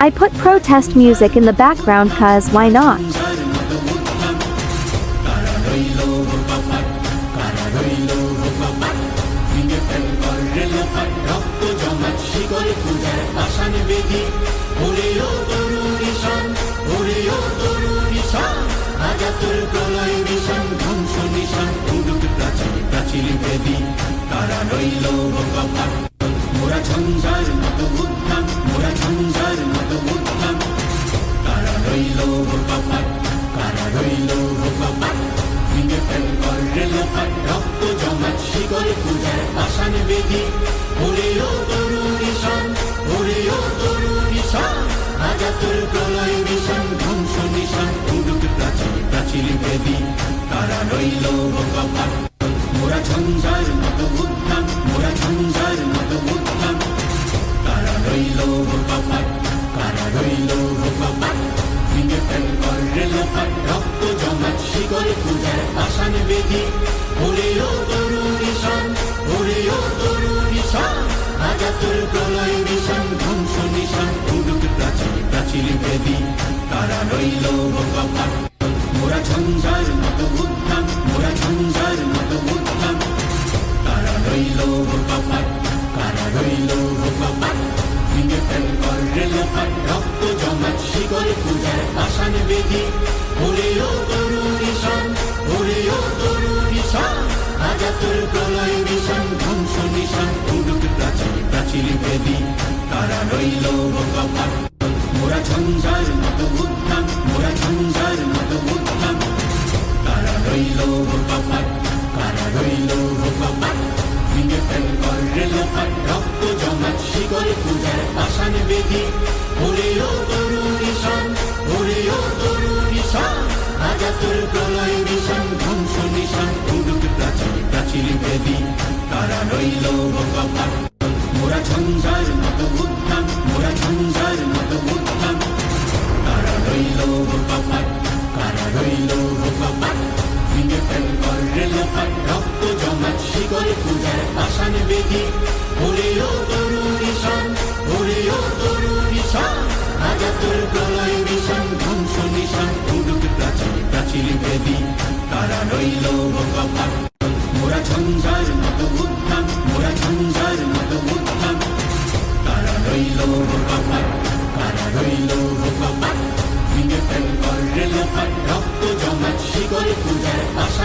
I put protest music in the background cause why not? মোরা ঝঞ্ঝার মতো উদ্ধাম, মোরা ঝঞ্ঝার মতো উদ্ধাম, কারা রইল কপাট, কারা রইল কপাট, ভেঙে ফেল কর রেলপাট, রক্ত জমাট শিকল পূজার পাষাণ বেদি, ওরে ও তরুণ ঈশান, ওরে ও তরুণ ঈশান, আজাতুর প্রলয় নিশান, ধ্বংস নিশান, উডুক প্রাচীর প্রাচীর বেদি, কারা রইল কপাট, মোরা ঝঞ্ঝার মতো উদ্ধাম, মোরা ঝঞ্ঝার মতো উদ্ধাম, কারা রইল কপাট, কারা রইল কপাট, ভেঙে ফেল কর রেলপাট, রক্ত জমাট শিকল পূজার পাষাণ বেদি, ওরে ও তরুণ ঈশান, ওরে ও তরুণ ঈশান, আজাতুর প্রলয় নিশান, ধ্বংস নিশান, উডুক প্রাচীর প্রাচীর বেদি, কারা রইল কপাট, মোরা ঝঞ্ঝার মতো উদ্ধাম, মোরা ঝঞ্ঝার মতো উদ্ধাম, কারা রইল কপাট, কারা রইল কপাট, ভেঙে ফেল কর রেলপাট, রক্ত জমাট শিকল পূজার পাষাণ বেদি, ওরে ও তরুণ ঈশান, ওরে ও তরুণ ঈশান, আজাতুর প্রলয় নিশান, ধ্বংস নিশান, উডুক প্রাচীর প্রাচীর বেদি, কারা রইল কপাট, মোরা ঝঞ্ঝার মতো উদ্ধাম, মোরা ঝঞ্ঝার মতো উদ্ধাম, কারা রইল কপাট, কারা রইল কপাট, ভেঙে ফেল কর রেলপাট, রক্ত জমাট শিকল পূজার পাষাণ বেদি, ওরে ও তরুণ ঈশান, ওরে ও তরুণ ঈশান, আজাতুর প্রলয় নিশান, ধ্বংস নিশান, উডুক প্রাচীর প্রাচীর বেদি, কারা রইল কপাট, মোরা ঝঞ্ঝার মতো উদ্ধাম, মোরা ঝঞ্ঝার মতো উদ্ধাম, কারা রইল কপাট, কারা রইল কপাট, ভেঙে ফেল কর রেলপাট, রক্ত জমাট শিকল পূজার পাষাণ বেদি, ওরে ও তরুণ ঈশান, ওরে ও তরুণ ঈশান, আজাতুর প্রলয় নিশান, ধ্বংস নিশান, উডুক প্রাচীর প্রাচীর বেদি, কারা রইল কপাট, মোরা ঝঞ্ঝার মতো উদ্ধাম, মোরা ঝঞ্ঝার মতো উদ্ধাম, কারা রইল কপাট, কারা রইল কপাট, ভেঙে ফেল কর রেলপাট, রক্ত জমাট শিকল পূজার পাষাণ